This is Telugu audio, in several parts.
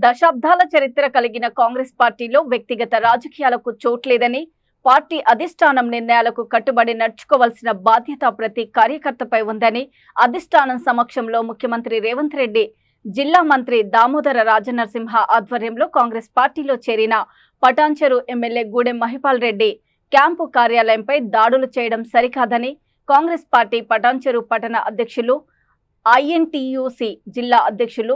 దశాబ్దాల చరిత్ర కలిగిన కాంగ్రెస్ పార్టీలో వ్యక్తిగత రాజకీయాలకు చోట్లేదని, పార్టీ అధిష్టానం నిర్ణయాలకు కట్టుబడి నడుచుకోవాల్సిన బాధ్యత ప్రతి కార్యకర్తపై ఉందని అధిష్టానం సమక్షంలో ముఖ్యమంత్రి రేవంత్ రెడ్డి జిల్లా మంత్రి దామోదర రాజనరసింహ ఆధ్వర్యంలో కాంగ్రెస్ పార్టీలో చేరిన పటాన్చెరు ఎమ్మెల్యే గూడెం మహిపాల్ రెడ్డి క్యాంపు కార్యాలయంపై దాడులు చేయడం సరికాదని కాంగ్రెస్ పార్టీ పటాన్చెరు పట్టణ అధ్యక్షులు, ఐఎన్టీయూసీ జిల్లా అధ్యక్షులు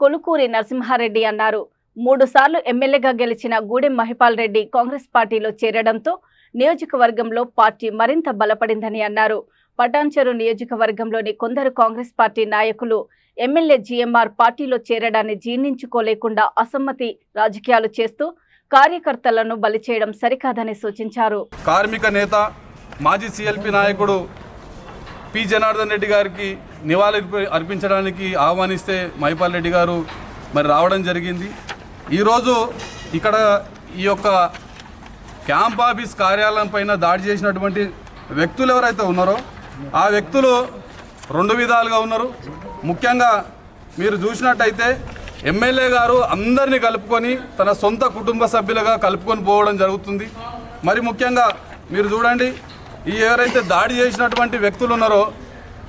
కొలుకూరి నరసింహారెడ్డి అన్నారు. 3 సార్లు ఎమ్మెల్యేగా గెలిచిన గూడెం మహిపాల్ రెడ్డి కాంగ్రెస్ పార్టీలో చేరడంతో నియోజకవర్గంలో పార్టీ మరింత బలపడిందని అన్నారు. పటాన్చెరు నియోజకవర్గంలోని కొందరు కాంగ్రెస్ పార్టీ నాయకులు ఎమ్మెల్యే జీఎంఆర్ పార్టీలో చేరడాన్ని జీర్ణించుకోలేకుండా అసమ్మతి రాజకీయాలు చేస్తూ కార్యకర్తలను బలి చేయడం సరికాదని సూచించారు. కార్మిక నేత మాజీ సిఎల్పి నాయకుడు పి జనార్దన్ రెడ్డి గారికి నివాళి అర్పించడానికి ఆహ్వానిస్తే మహిపాల్ రెడ్డి గారు మరి రావడం జరిగింది. ఈరోజు ఇక్కడ ఈ యొక్క క్యాంప్ ఆఫీస్ కార్యాలయం పైన దాడి చేసినటువంటి వ్యక్తులు ఎవరైతే ఉన్నారో ఆ వ్యక్తులు 2 విధాలుగా ఉన్నారు. ముఖ్యంగా మీరు చూసినట్టయితే ఎమ్మెల్యే గారు అందరినీ కలుపుకొని తన సొంత కుటుంబ సభ్యులుగా కలుపుకొని పోవడం జరుగుతుంది. మరి ముఖ్యంగా మీరు చూడండి, ఈ ఎవరైతే దాడి చేసినటువంటి వ్యక్తులు ఉన్నారో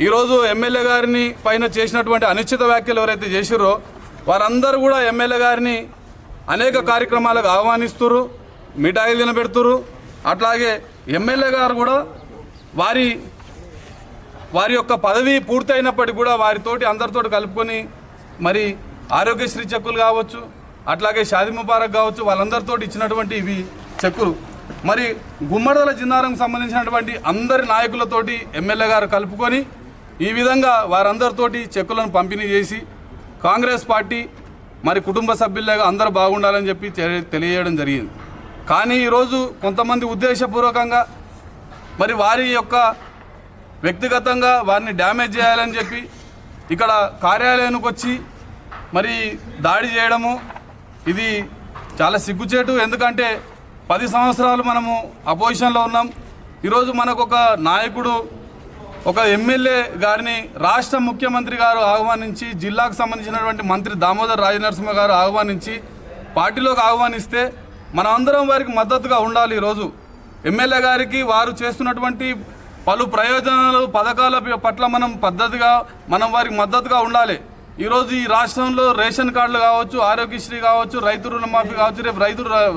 ఈరోజు ఎమ్మెల్యే గారిని పైన చేసినటువంటి అనిశ్చిత వ్యాఖ్యలు ఎవరైతే చేసిరో వారందరూ కూడా ఎమ్మెల్యే గారిని అనేక కార్యక్రమాలకు ఆహ్వానిస్తున్నారు, మిఠాయిలు తినబెడుతున్నారు. అట్లాగే ఎమ్మెల్యే గారు కూడా వారి యొక్క పదవి పూర్తయినప్పటికీ కూడా వారితోటి అందరితోటి కలుపుకొని మరి ఆరోగ్యశ్రీ చెక్కులు కావచ్చు, అట్లాగే షాదీ ముబారక్ కావచ్చు, వాళ్ళందరితో ఇచ్చినటువంటి ఇవి చెక్కులు మరి గుమ్మడదల జిన్నారంకు సంబంధించినటువంటి అందరి నాయకులతోటి ఎమ్మెల్యే గారు కలుపుకొని ఈ విధంగా వారందరితోటి చెక్కులను పంపిణీ చేసి కాంగ్రెస్ పార్టీ మరి కుటుంబ సభ్యులుగా అందరూ బాగుండాలని చెప్పి తెలియజేయడం జరిగింది. కానీ ఈరోజు కొంతమంది ఉద్దేశపూర్వకంగా మరి వారి యొక్క వ్యక్తిగతంగా వారిని డ్యామేజ్ చేయాలని చెప్పి ఇక్కడ కార్యాలయానికి వచ్చి మరి దాడి చేయడము ఇది చాలా సిగ్గుచేటు. ఎందుకంటే 10 సంవత్సరాలు మనము అపోజిషన్లో ఉన్నాం. ఈరోజు మనకు ఒక నాయకుడు, ఒక ఎమ్మెల్యే గారిని రాష్ట్ర ముఖ్యమంత్రి గారు ఆహ్వానించి, జిల్లాకు సంబంధించినటువంటి మంత్రి దామోదర రాజనరసింహ గారు ఆహ్వానించి పార్టీలోకి ఆహ్వానిస్తే మనం అందరం వారికి మద్దతుగా ఉండాలి. ఈరోజు ఎమ్మెల్యే గారికి వారు చేస్తున్నటువంటి పలు ప్రయోజనాలు పథకాల పట్ల మనం వారికి మద్దతుగా ఉండాలి. ఈరోజు ఈ రాష్ట్రంలో రేషన్ కార్డులు కావచ్చు, ఆరోగ్యశ్రీ కావచ్చు, రైతు రుణమాఫీ కావచ్చు, రేపు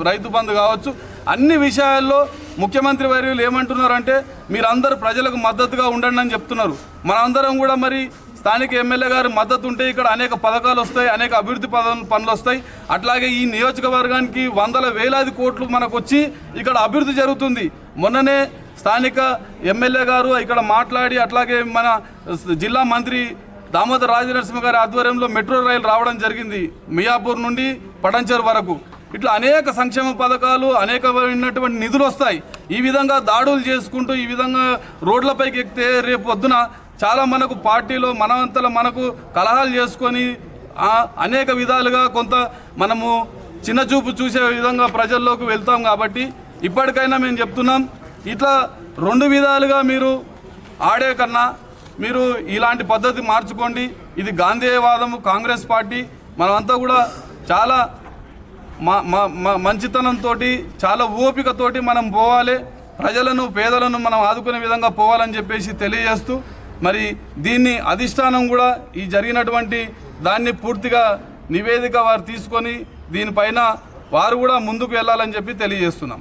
రైతు బంధు కావచ్చు, అన్ని విషయాల్లో ముఖ్యమంత్రి వర్యులు ఏమంటున్నారంటే మీరందరూ ప్రజలకు మద్దతుగా ఉండండి అని చెప్తున్నారు. మనందరం కూడా మరి స్థానిక ఎమ్మెల్యే గారి మద్దతు ఉంటే ఇక్కడ అనేక పథకాలు వస్తాయి, అనేక అభివృద్ధి పనులు వస్తాయి. అట్లాగే ఈ నియోజకవర్గానికి వందల వేలాది కోట్లు మనకు వచ్చి ఇక్కడ అభివృద్ధి జరుగుతుంది. మొన్ననే స్థానిక ఎమ్మెల్యే గారు ఇక్కడ మాట్లాడి, అట్లాగే మన జిల్లా మంత్రి దామోదర రాజనరసింహ గారి ఆధ్వర్యంలో మెట్రో రైలు రావడం జరిగింది, మియాపూర్ నుండి పటాన్చెరు వరకు. ఇట్లా అనేక సంక్షేమ పథకాలు, అనేకమైనటువంటి నిధులు వస్తాయి. ఈ విధంగా దాడులు చేసుకుంటూ ఈ విధంగా రోడ్లపైకి ఎక్కితే రేపు పొద్దున చాలా మనకు పార్టీలో మనకు కలహాలు చేసుకొని అనేక విధాలుగా కొంత మనము చిన్నచూపు చూసే విధంగా ప్రజల్లోకి వెళ్తాం. కాబట్టి ఇప్పటికైనా మేము చెప్తున్నాం, ఇట్లా 2 విధాలుగా మీరు ఆడే కన్నా మీరు ఇలాంటి పద్ధతి మార్చుకోండి. ఇది గాంధేయవాదము. కాంగ్రెస్ పార్టీ మనమంతా కూడా చాలా మంచితనంతో, చాలా ఓపికతోటి మనం పోవాలి. ప్రజలను, పేదలను మనం ఆదుకునే విధంగా పోవాలని చెప్పేసి తెలియజేస్తూ మరి దీన్ని అధిష్టానం కూడా ఈ జరిగినటువంటి దాన్ని పూర్తిగా నివేదిక వారు తీసుకొని దీనిపైన వారు కూడా ముందుకు వెళ్ళాలని చెప్పి తెలియజేస్తున్నాం.